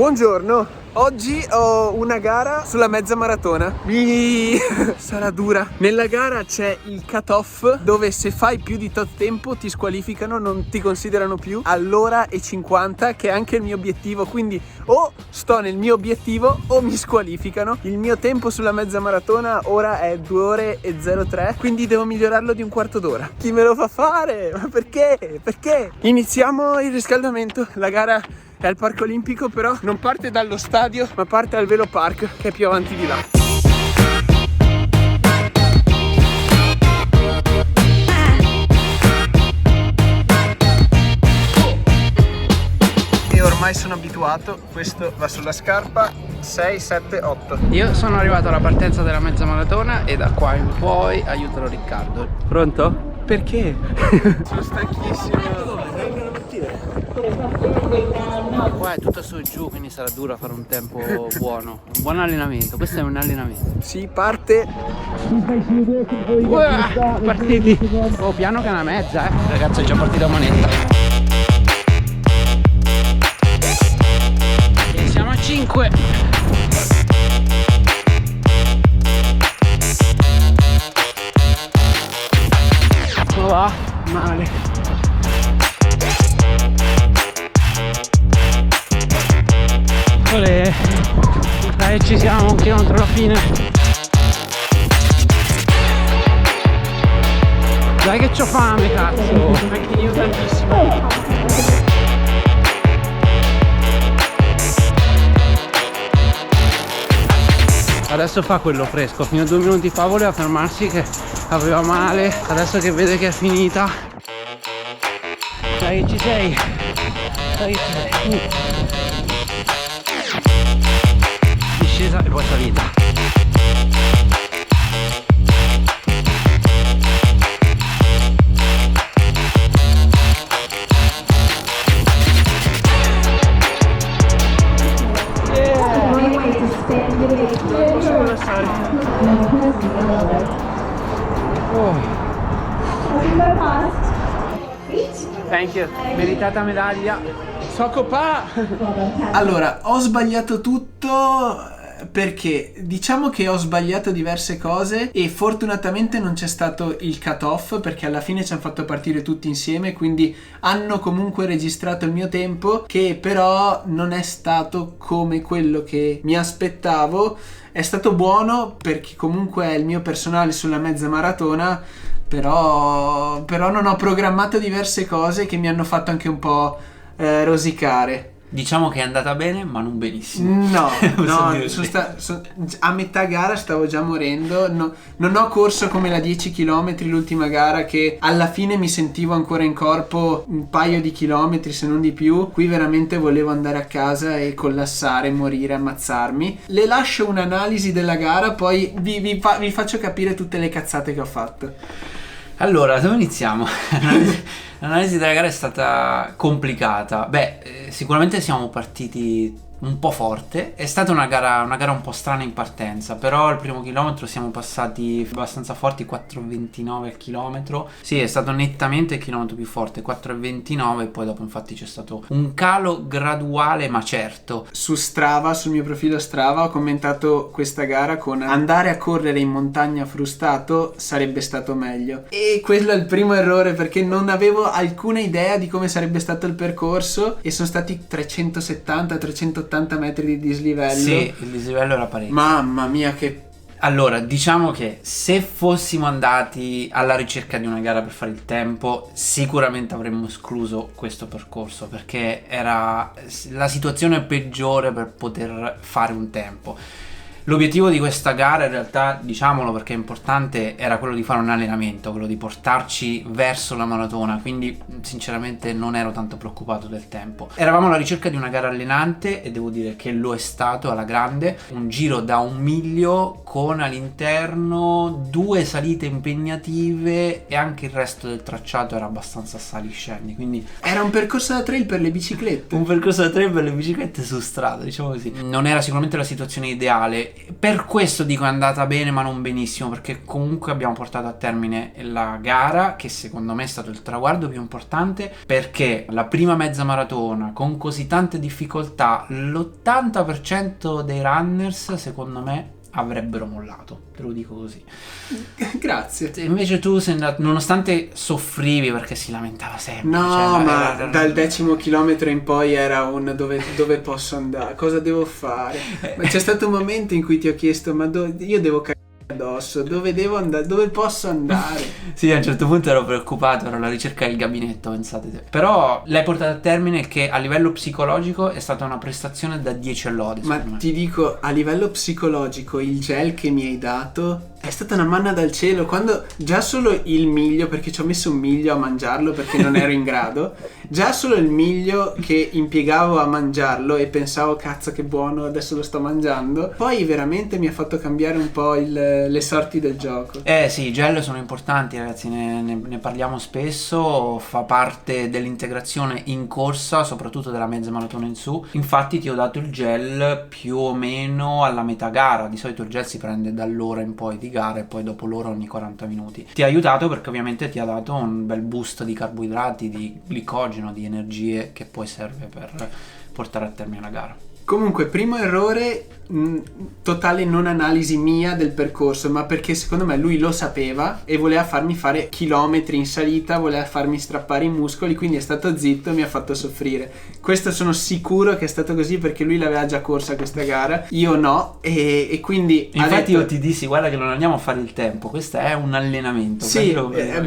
Buongiorno, oggi ho una gara sulla mezza maratona. Sarà dura. Nella gara c'è il cut-off dove se fai più di tot tempo ti squalificano, non ti considerano più all'ora e 50, che è anche il mio obiettivo, quindi o sto nel mio obiettivo o mi squalificano. Il mio tempo sulla mezza maratona ora è 2 ore e 03, quindi devo migliorarlo di un quarto d'ora. Chi me lo fa fare? Ma perché? Perché? Iniziamo il riscaldamento. La gara è al Parco Olimpico, però non parte dallo stadio ma parte al Velo Park, che è più avanti di là. E ormai sono abituato, questo va sulla scarpa 6, 7, 8. Io sono arrivato alla partenza della mezza maratona e da qua in poi aiuterò Riccardo. Pronto? Perché? Sono stanchissimo. Qua è tutto su e giù, quindi sarà duro fare un tempo buono. Un buon allenamento, questo è un allenamento. Si parte. Partiti. Oh, piano che è una mezza, ragazzi, è già partita a manetta. E siamo a 5. Come va? Male. Dai, ci siamo, 1 chilometro alla fine. Dai che c'ho fame, cazzo. Anche io tantissimo. Adesso fa quello fresco. Fino a 2 minuti fa voleva fermarsi che aveva male. Adesso che vede che è finita. Dai, ci sei. Dai, ci sei. Discesa e poi salita. Thank you. Meritata medaglia. Socopa! Allora, ho sbagliato tutto perché diciamo che ho sbagliato diverse cose e fortunatamente non c'è stato il cut-off, perché alla fine ci hanno fatto partire tutti insieme, quindi hanno comunque registrato il mio tempo, che però non è stato come quello che mi aspettavo. È stato buono perché comunque è il mio personale sulla mezza maratona, però non ho programmato diverse cose che mi hanno fatto anche un po' rosicare. Diciamo che è andata bene, ma non benissimo. No, a metà gara stavo già morendo. Non ho corso come la 10 km l'ultima gara, che alla fine mi sentivo ancora in corpo un paio di chilometri, se non di più. Qui veramente volevo andare a casa e collassare, morire, ammazzarmi. Le lascio un'analisi della gara, poi vi faccio capire tutte le cazzate che ho fatto. Allora, dove iniziamo? L'analisi della gara è stata complicata. Sicuramente siamo partiti un po' forte. È stata una gara un po' strana in partenza, però al primo chilometro siamo passati abbastanza forti, 4,29 al chilometro. Sì, è stato nettamente il chilometro più forte, 4,29, e poi dopo infatti c'è stato un calo graduale ma certo. Su Strava, sul mio profilo Strava, ho commentato questa gara con: andare a correre in montagna frustato sarebbe stato meglio. E quello è il primo errore, perché non avevo alcuna idea di come sarebbe stato il percorso e sono stati 370-380 metri di dislivello. Sì, il dislivello era parecchio. Mamma mia, che... Allora, diciamo che se fossimo andati alla ricerca di una gara per fare il tempo, sicuramente avremmo escluso questo percorso, perché era la situazione peggiore per poter fare un tempo. L'obiettivo di questa gara, in realtà, diciamolo perché è importante, era quello di fare un allenamento, quello di portarci verso la maratona, quindi sinceramente non ero tanto preoccupato del tempo. Eravamo alla ricerca di una gara allenante e devo dire che lo è stato alla grande. Un giro da 1 miglio con all'interno 2 salite impegnative e anche il resto del tracciato era abbastanza sali-scendi, quindi era un percorso da trail per le biciclette. Un percorso da trail per le biciclette su strada, diciamo così. Non era sicuramente la situazione ideale. per questo dico è andata bene ma non benissimo, perché comunque abbiamo portato a termine la gara, che secondo me è stato il traguardo più importante, perché la prima mezza maratona con così tante difficoltà, l'80% dei runners secondo me avrebbero mollato, te lo dico così. Grazie. Invece tu sei andato, nonostante soffrivi perché si lamentava sempre. No, ma dal 10° chilometro in poi era un dove posso andare, cosa devo fare. Ma c'è stato un momento in cui ti ho chiesto, ma io devo cagare addosso, dove devo andare, dove posso andare? Sì, a un certo punto ero preoccupato, ero alla ricerca del gabinetto, pensate te. Però l'hai portata a termine, che a livello psicologico è stata una prestazione da 10 all'ode. Ma ti dico, a livello psicologico il gel che mi hai dato è stata una manna dal cielo. Quando già solo il miglio, perché ci ho messo un miglio a mangiarlo perché non ero in grado, già solo il miglio che impiegavo a mangiarlo e pensavo cazzo che buono, adesso lo sto mangiando, poi veramente mi ha fatto cambiare un po' le sorti del gioco. Sì, i gel sono importanti ragazzi, ne parliamo spesso, fa parte dell'integrazione in corsa, soprattutto della mezza maratona in su. Infatti ti ho dato il gel più o meno alla metà gara, di solito il gel si prende dall'ora in poi di gara e poi dopo l'ora ogni 40 minuti. Ti ha aiutato perché ovviamente ti ha dato un bel boost di carboidrati, di glicogeno, di energie che poi serve per portare a termine la gara. Comunque, primo errore, totale non analisi mia del percorso, ma perché secondo me lui lo sapeva e voleva farmi fare chilometri in salita, voleva farmi strappare i muscoli, quindi è stato zitto e mi ha fatto soffrire. Questo sono sicuro che è stato così perché lui l'aveva già corsa questa gara, io no, e quindi infatti io ti dissi guarda che non andiamo a fare il tempo, questo è un allenamento. Sì,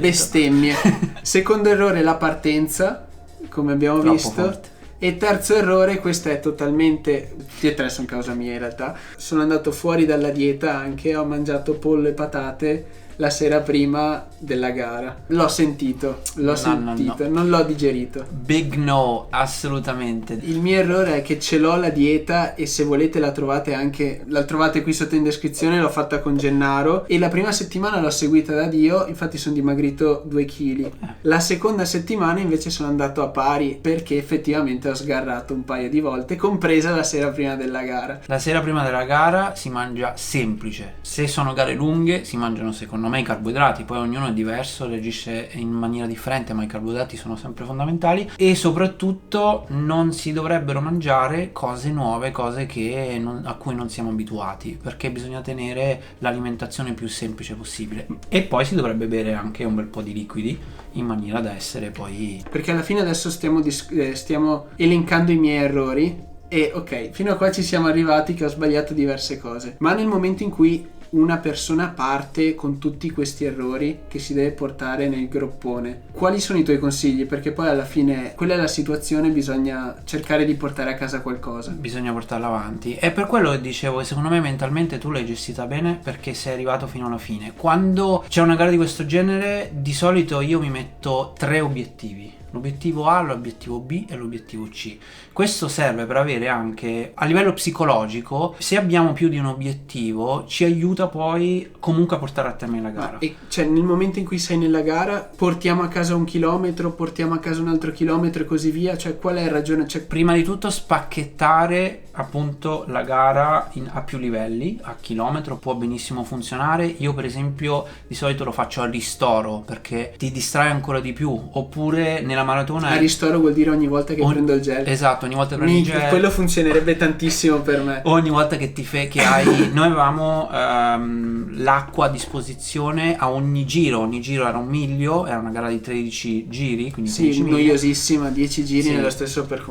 bestemmie. Secondo errore, la partenza, come abbiamo Troppo visto forte. E terzo errore, questo è totalmente, tutti e tre sono causa mia in realtà, sono andato fuori dalla dieta anche, ho mangiato pollo e patate la sera prima della gara, l'ho sentito, non l'ho digerito. Big no, assolutamente. Il mio errore è che ce l'ho la dieta e se volete la trovate qui sotto in descrizione, l'ho fatta con Gennaro e la prima settimana l'ho seguita da Dio, infatti sono dimagrito 2 kg. La seconda settimana invece sono andato a pari perché effettivamente ho sgarrato un paio di volte, compresa la sera prima della gara. La sera prima della gara si mangia semplice, se sono gare lunghe si mangiano secondo me i carboidrati, poi ognuno è diverso, reagisce in maniera differente, ma i carboidrati sono sempre fondamentali e soprattutto non si dovrebbero mangiare cose nuove, cose a cui non siamo abituati, perché bisogna tenere l'alimentazione più semplice possibile e poi si dovrebbe bere anche un bel po' di liquidi in maniera da essere poi... Perché alla fine adesso stiamo elencando i miei errori e ok, fino a qua ci siamo arrivati che ho sbagliato diverse cose, ma nel momento in cui una persona parte con tutti questi errori che si deve portare nel groppone, quali sono i tuoi consigli? Perché poi alla fine quella è la situazione, bisogna cercare di portare a casa qualcosa, bisogna portarla avanti e per quello dicevo, secondo me mentalmente tu l'hai gestita bene perché sei arrivato fino alla fine. Quando c'è una gara di questo genere di solito io mi metto 3 obiettivi: l'obiettivo A, l'obiettivo B e l'obiettivo C. Questo serve per avere anche a livello psicologico, se abbiamo più di un obiettivo ci aiuta poi comunque a portare a termine la gara. E cioè nel momento in cui sei nella gara portiamo a casa 1 chilometro, portiamo a casa un altro chilometro e così via, cioè qual è il ragione? Prima di tutto spacchettare appunto la gara a più livelli, a chilometro può benissimo funzionare. Io per esempio di solito lo faccio a ristoro perché ti distrae ancora di più, oppure nella maratona a ristoro vuol dire ogni volta che prendo il gel. Esatto, ogni volta che prendi il gel. Quello funzionerebbe tantissimo per me. Ogni volta che che hai noi avevamo l'acqua a disposizione a ogni giro era 1 miglio, era una gara di 13 giri, quindi sì, noiosissima, 10 giri nello stesso percorso.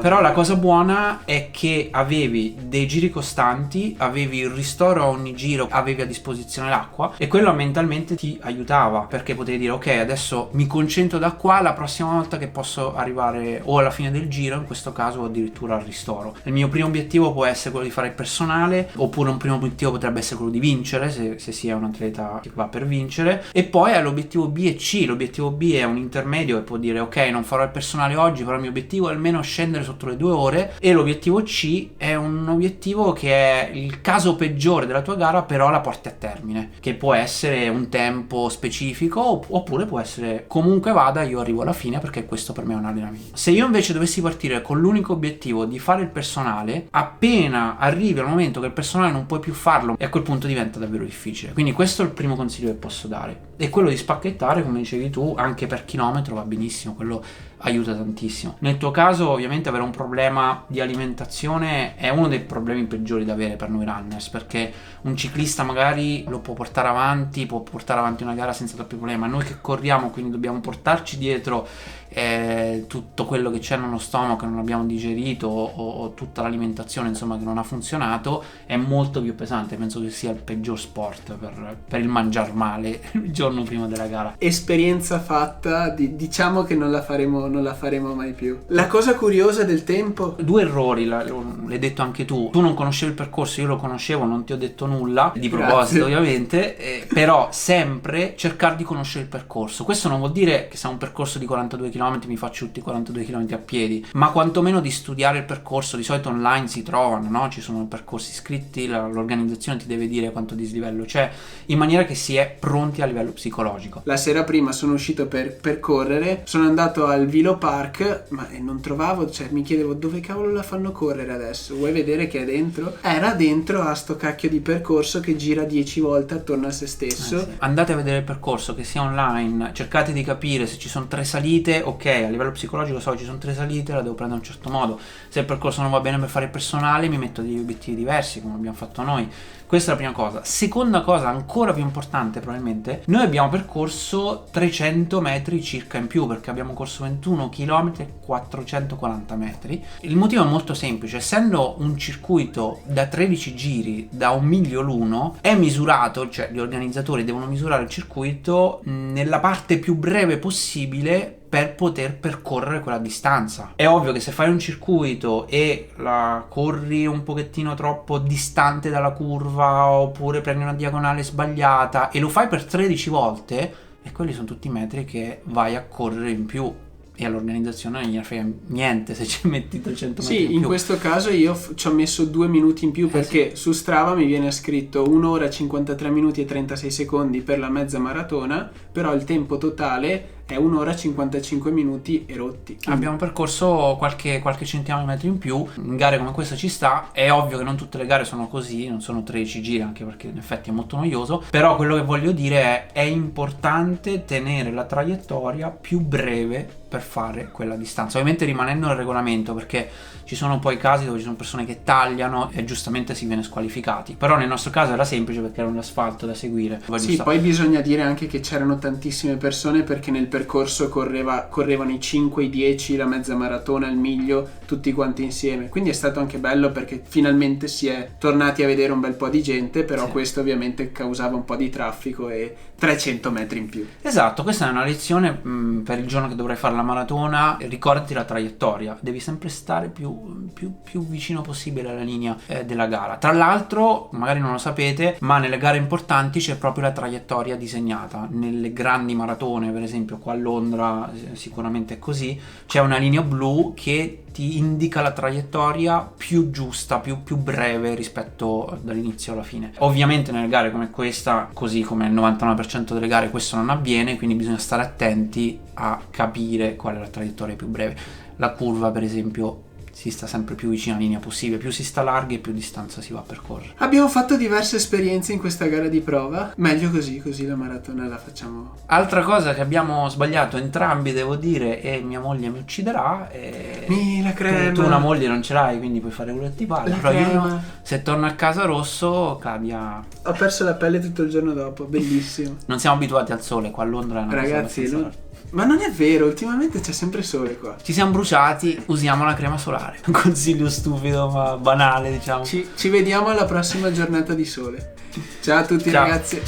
Però la cosa buona è che avevi dei giri costanti, avevi il ristoro a ogni giro, avevi a disposizione l'acqua e quello mentalmente ti aiutava perché potevi dire ok, adesso mi concentro da qua, la prossima volta che posso arrivare o alla fine del giro, in questo caso, o addirittura al ristoro. Il mio primo obiettivo può essere quello di fare il personale, oppure un primo obiettivo potrebbe essere quello di vincere, se si è un atleta che va per vincere, e poi hai l'obiettivo B e C. L'obiettivo B è un intermedio e può dire ok, non farò il personale oggi, però il mio obiettivo è almeno scendere sotto le 2 ore, e l'obiettivo C è un un obiettivo che è il caso peggiore della tua gara, però la porti a termine, che può essere un tempo specifico oppure può essere comunque vada, io arrivo alla fine perché questo per me è un allenamento. Se io invece dovessi partire con l'unico obiettivo di fare il personale, appena arrivi al momento che il personale non puoi più farlo, e a quel punto diventa davvero difficile. Quindi questo è il primo consiglio che posso dare, e quello di spacchettare, come dicevi tu, anche per chilometro va benissimo, quello aiuta tantissimo. Nel tuo caso ovviamente avere un problema di alimentazione è uno dei problemi peggiori da avere per noi runners, perché un ciclista magari lo può portare avanti una gara senza troppi problemi, ma noi che corriamo, quindi dobbiamo portarci dietro tutto quello che c'è nello stomaco che non abbiamo digerito, o tutta l'alimentazione insomma che non ha funzionato, è molto più pesante. Penso che sia il peggior sport per il mangiar male il giorno prima della gara. Esperienza fatta, diciamo che non la faremo mai più. La cosa curiosa del tempo, 2 errori, l'hai detto anche tu non conoscevi il percorso, io lo conoscevo, non ti ho detto nulla di proposito ovviamente, però sempre cercare di conoscere il percorso. Questo non vuol dire che se è un percorso di 42 km mi faccio tutti i 42 km a piedi, ma quantomeno di studiare il percorso. Di solito online si trovano, no? Ci sono percorsi scritti, l'organizzazione ti deve dire quanto dislivello c'è, in maniera che si è pronti a livello psicologico. La sera prima sono uscito per correre, sono andato al Vilo Park, ma non trovavo, cioè mi chiedevo dove cavolo la fanno correre adesso, vuoi vedere che è dentro? Era dentro a sto cacchio di percorso che gira 10 volte attorno a se stesso. Sì. Andate a vedere il percorso, che sia online, cercate di capire se ci sono 3 salite, ok, a livello psicologico so che ci sono 3 salite, la devo prendere in un certo modo. Se il percorso non va bene per fare il personale, mi metto degli obiettivi diversi, come abbiamo fatto noi. Questa è la prima cosa. Seconda cosa, ancora più importante probabilmente, noi abbiamo percorso 300 metri circa in più, perché abbiamo corso 21 km e 440 metri. Il motivo è molto semplice: essendo un circuito da 13 giri, da 1 miglio l'uno, è misurato, cioè gli organizzatori devono misurare il circuito nella parte più breve possibile per poter percorrere quella distanza. È ovvio che se fai un circuito e la corri un pochettino troppo distante dalla curva, oppure prendi una diagonale sbagliata e lo fai per 13 volte, e quelli sono tutti metri che vai a correre in più, e all'organizzazione non gliene frega niente se ci metti 300 metri in più. Sì, in questo caso io ci ho messo 2 minuti in più, perché su Strava mi viene scritto 1 ora 53 minuti e 36 secondi per la mezza maratona, però il tempo totale è 1 ora 55 minuti e rotti. Abbiamo percorso qualche centimetro in più. In gare come questa ci sta. È ovvio che non tutte le gare sono così, non sono 13 giri, anche perché in effetti è molto noioso, però quello che voglio dire è importante tenere la traiettoria più breve per fare quella distanza, ovviamente rimanendo nel regolamento, perché ci sono poi casi dove ci sono persone che tagliano e giustamente si viene squalificati, però nel nostro caso era semplice perché era un asfalto da seguire. Sì, poi bisogna dire anche che c'erano tantissime persone, perché nel percorso correvano i 5, i 10, la mezza maratona, il miglio, tutti quanti insieme, quindi è stato anche bello perché finalmente si è tornati a vedere un bel po' di gente, però sì, questo ovviamente causava un po' di traffico e 300 metri in più. Esatto, questa è una lezione per il giorno che dovrai fare la maratona. Ricordati la traiettoria, devi sempre stare più vicino possibile alla linea della gara. Tra l'altro, magari non lo sapete, ma nelle gare importanti c'è proprio la traiettoria disegnata. Nelle grandi maratone, per esempio qua a Londra, sicuramente è così, c'è una linea blu che ti indica la traiettoria più giusta, più breve rispetto dall'inizio alla fine. Ovviamente nelle gare come questa, così come il 99% delle gare, questo non avviene, quindi bisogna stare attenti a capire qual è la traiettoria più breve. La curva, per esempio, si sta sempre più vicino alla linea possibile, più si sta larghi e più distanza si va a percorrere. Abbiamo fatto diverse esperienze in questa gara di prova, meglio così la maratona la facciamo. Altra cosa che abbiamo sbagliato entrambi, devo dire, e mia moglie mi ucciderà, la crema. Tu una moglie non ce l'hai, quindi puoi fare quello che ti pare, però io se torno a casa rosso cadi a... Ho perso la pelle tutto il giorno dopo, bellissimo. Non siamo abituati al sole, qua a Londra è una ragazzi, cosa abbastanza... Ma non è vero, ultimamente c'è sempre sole qua. Ci siamo bruciati, usiamo la crema solare. Un consiglio stupido ma banale, diciamo. Ci vediamo alla prossima giornata di sole. Ciao a tutti. Ciao. Ragazzi.